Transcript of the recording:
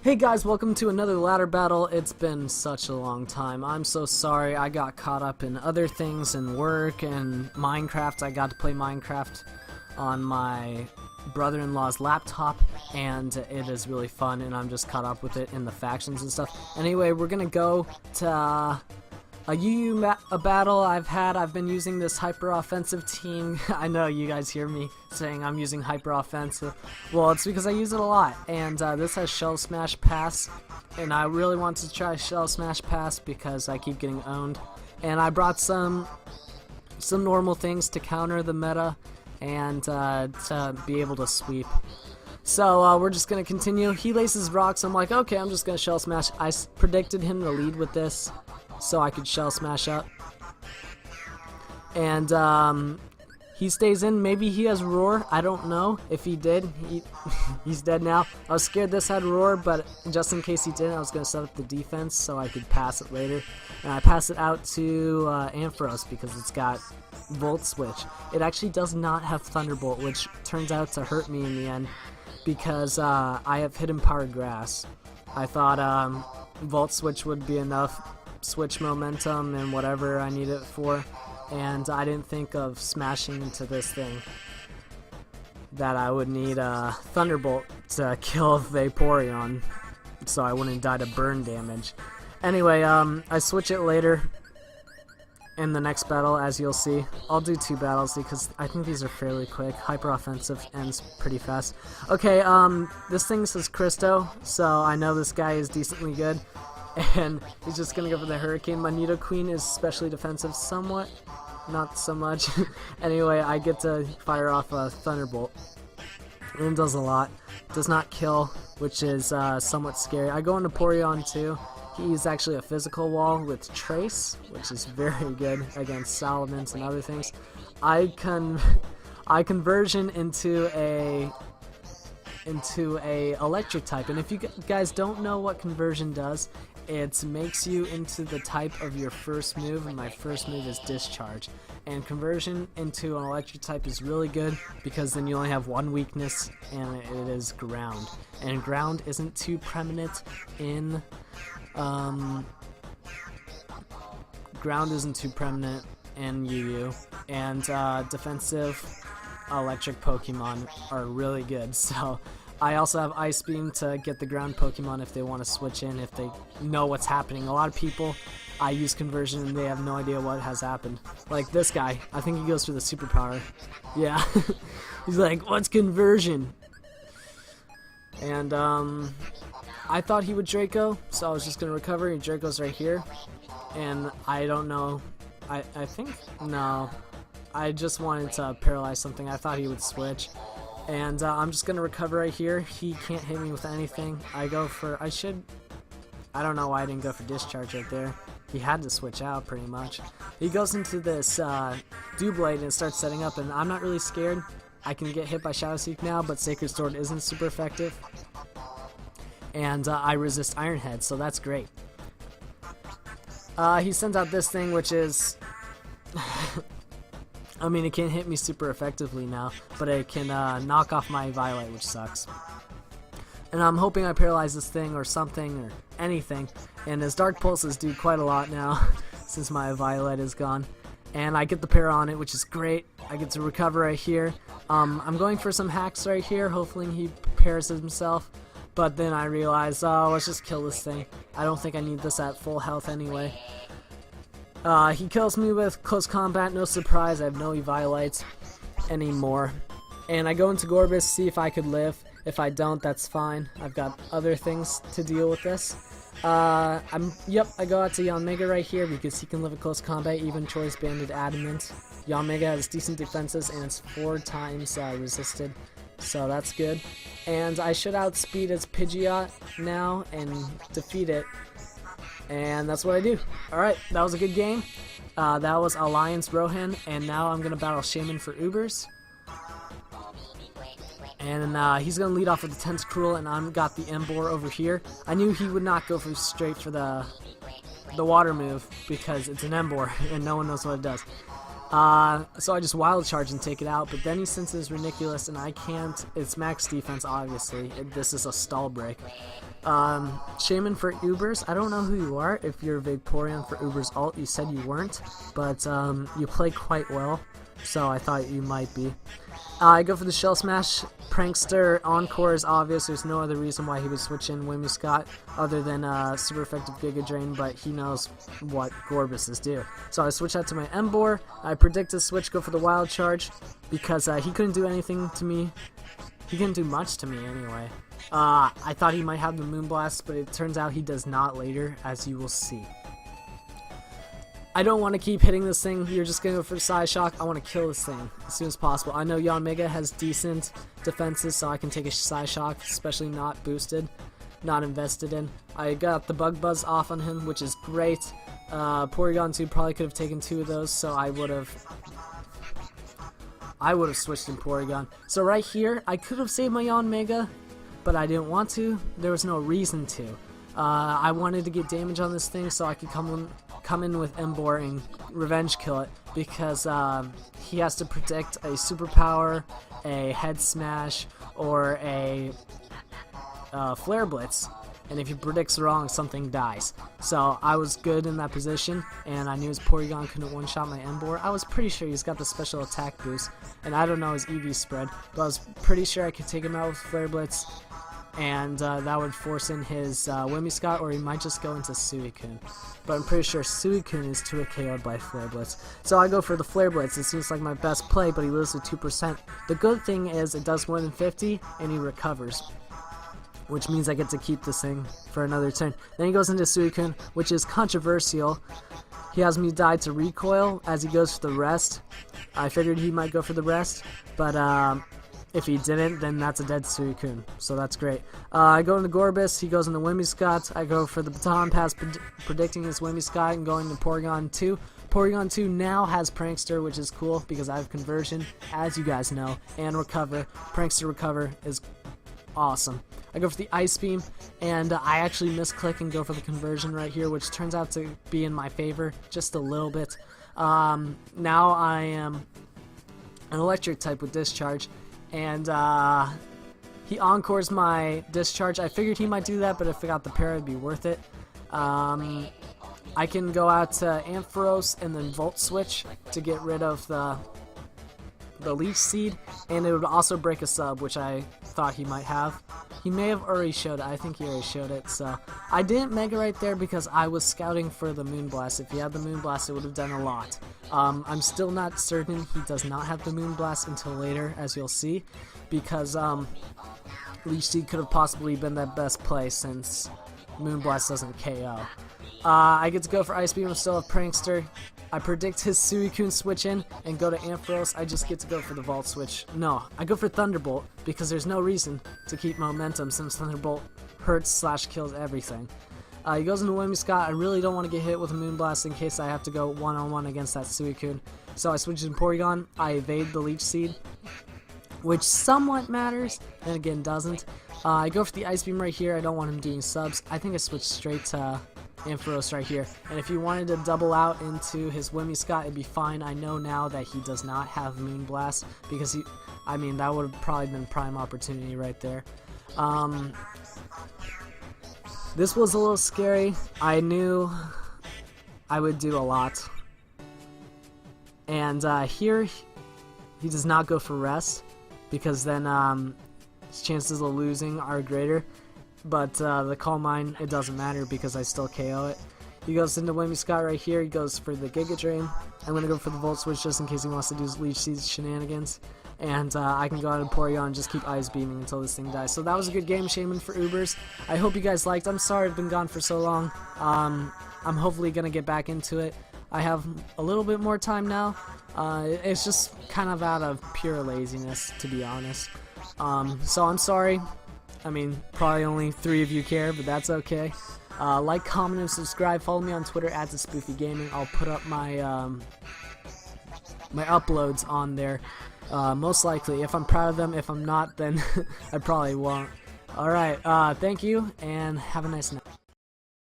Hey guys, welcome to another ladder battle. It's been such a long time. I'm so sorry. I got caught up in other things and work and Minecraft. I got to play Minecraft on my brother-in-law's laptop and it is really fun and I'm just caught up with it in the factions and stuff. Anyway, we're gonna go to a battle I've been using this hyper-offensive team. I know you guys hear me saying I'm using hyper-offensive. Well, it's because I use it a lot. And this has Shell Smash Pass. And I really want to try Shell Smash Pass because I keep getting owned. And I brought some normal things to counter the meta and to be able to sweep. So we're just going to continue. He laces rocks. I'm like, okay, I'm just going to Shell Smash. I predicted him to lead with this, so I could Shell Smash up. And he stays in. Maybe he has Roar. I don't know if he did. He's dead now. I was scared this had Roar, but just in case he didn't, I was going to set up the defense so I could pass it later. And I pass it out to Ampharos because it's got Volt Switch. It actually does not have Thunderbolt, which turns out to hurt me in the end because I have Hidden Power Grass. I thought Volt Switch would be enough switch momentum and whatever I need it for, and I didn't think of smashing into this thing that I would need a Thunderbolt to kill Vaporeon so I wouldn't die to burn damage. Anyway, I switch it later in the next battle, as you'll see. I'll do 2 battles because I think these are fairly quick. Hyper offensive ends pretty fast. Okay, this thing says Christo, so I know this guy is decently good. And he's just gonna go for the Hurricane. My Nidoqueen is specially defensive somewhat, not so much. Anyway, I get to fire off a Thunderbolt. And it does a lot. Does not kill, which is somewhat scary. I go into Porygon too. He's actually a physical wall with Trace, which is very good against Salamence and other things. I conversion into a electric type, and if you guys don't know what conversion does, it makes you into the type of your first move, and my first move is Discharge. And conversion into an electric type is really good because then you only have one weakness, and it is Ground. And Ground isn't too prominent in UU, and defensive electric Pokemon are really good. So I also have Ice Beam to get the ground Pokemon if they want to switch in, if they know what's happening. A lot of people, I use conversion and they have no idea what has happened. Like this guy, I think he goes for the superpower. Yeah. He's like, what's conversion? And I thought he would Draco, so I was just going to recover. And Draco's right here. And I don't know. I think, no. I just wanted to paralyze something. I thought he would switch. And I'm just going to recover right here. He can't hit me with anything. I don't know why I didn't go for Discharge right there. He had to switch out pretty much. He goes into this Doublade and starts setting up, and I'm not really scared. I can get hit by Shadow Seek now, but Sacred Sword isn't super effective. And I resist Iron Head, so that's great. He sends out this thing, which is... I mean, it can't hit me super effectively now, but it can knock off my Violet, which sucks. And I'm hoping I paralyze this thing or something or anything. And his Dark Pulses do quite a lot now since my Violet is gone. And I get the pair on it, which is great. I get to recover right here. I'm going for some hacks right here. Hopefully he pairs himself. But then I realize, oh, let's just kill this thing. I don't think I need this at full health anyway. He kills me with Close Combat, no surprise. I have no Eviolites anymore. And I go into Gorbis, see if I could live. If I don't, that's fine. I've got other things to deal with this. I go out to Yanmega right here because he can live at Close Combat, even Choice Banded Adamant. Yanmega has decent defenses and it's 4 times resisted, so that's good. And I should outspeed its Pidgeot now and defeat it. And that's what I do. Alright, that was a good game. That was Alliance Rohan, and now I'm going to battle Shaman for Ubers. And he's going to lead off with the Tense Cruel, and I've got the Emboar over here. I knew he would not go straight for the water move, because it's an Emboar, and no one knows what it does. So I just wild charge and take it out, but then he senses Ridiculous and I can't. It's max defense, obviously. This is a stall break. Shaman for Ubers. I don't know who you are. If you're Vaporeon for Uber's ult, you said you weren't, but you play quite well, so I thought you might be. I go for the Shell Smash. Prankster Encore is obvious. There's no other reason why he would switch in Whimsicott other than super effective Giga Drain, but he knows what Gorbuses do. So I switch out to my Emboar. I predict his switch, go for the Wild Charge, because he couldn't do anything to me. He didn't do much to me anyway. I thought he might have the Moonblast, but it turns out he does not later, as you will see. I don't want to keep hitting this thing. You're just going to go for Psy Shock. I want to kill this thing as soon as possible. I know Yanmega has decent defenses, so I can take a Psy Shock, especially not boosted, not invested in. I got the Bug Buzz off on him, which is great. Porygon 2 probably could have taken 2 of those, so I would have switched in Porygon. So right here, I could have saved my Yanmega, but I didn't want to. There was no reason to. I wanted to get damage on this thing so I could come in with Emboar and revenge kill it, because he has to predict a Superpower, a Head Smash, or a Flare Blitz, and if he predicts wrong, something dies. So I was good in that position, and I knew his Porygon couldn't one-shot my Emboar. I was pretty sure he's got the special attack boost, and I don't know his EV spread, but I was pretty sure I could take him out with Flare Blitz, and that would force in his Whimsicott, or he might just go into Suicune. But I'm pretty sure Suicune is 2 KO'd by Flare Blitz. So I go for the Flare Blitz. It seems like my best play, but he lives with 2%. The good thing is it does more than 50, and he recovers, which means I get to keep this thing for another turn. Then he goes into Suicune, which is controversial. He has me die to Recoil as he goes for the rest. I figured he might go for the rest, but if he didn't, then that's a dead Suicune, so that's great. I go into Gorbis, he goes into Whimsicott. I go for the Baton Pass, predicting his Whimsicott and going to Porygon 2. Porygon 2 now has Prankster, which is cool because I have Conversion, as you guys know, and Recover. Prankster Recover is awesome. I go for the Ice Beam, and I actually misclick and go for the Conversion right here, which turns out to be in my favor just a little bit. Now I am an Electric type with Discharge, and he encores my Discharge. I figured he might do that, but if I got the pair, it'd be worth it. I can go out to Ampharos and then Volt Switch to get rid of the Leech Seed, and it would also break a sub, which I thought he might have. He may have already showed it. I think he already showed it, so I didn't Mega right there because I was scouting for the Moonblast. If he had the Moonblast, it would have done a lot. I'm still not certain he does not have the Moonblast until later, as you'll see, because Leech Seed could have possibly been that best play since Moonblast doesn't KO. I get to go for Ice Beam and still have Prankster. I predict his Suicune switch in and go to Ampharos. I just get to go for the Vault Switch. No, I go for Thunderbolt because there's no reason to keep momentum since Thunderbolt hurts/kills everything. He goes into Whimsicott. I really don't want to get hit with a Moonblast in case I have to go one-on-one against that Suicune. So I switch in Porygon. I evade the Leech Seed, which somewhat matters, and again doesn't. I go for the Ice Beam right here. I don't want him doing subs. I think I switched straight to Ampharos right here, and if he wanted to double out into his Whimsicott, it'd be fine. I know now that he does not have Moonblast because I mean, that would have probably been prime opportunity right there. This was a little scary. I knew I would do a lot, and here he does not go for rest because then his chances of losing are greater. But the Calm Mind, it doesn't matter because I still KO it. He goes into Whimsicott right here. He goes for the Giga Drain. I'm going to go for the Volt Switch just in case he wants to do his Leech Seed shenanigans. And I can go out and Porygon and just keep Ice Beaming until this thing dies. So that was a good game, Shaman for Ubers. I hope you guys liked. I'm sorry I've been gone for so long. I'm hopefully going to get back into it. I have a little bit more time now. It's just kind of out of pure laziness, to be honest. So I'm sorry. I mean, probably only 3 of you care, but that's okay. Like, comment, and subscribe. Follow me on Twitter at DaSpoofy Gaming. I'll put up my my uploads on there. Most likely, if I'm proud of them. If I'm not, then I probably won't. Alright, thank you, and have a nice night.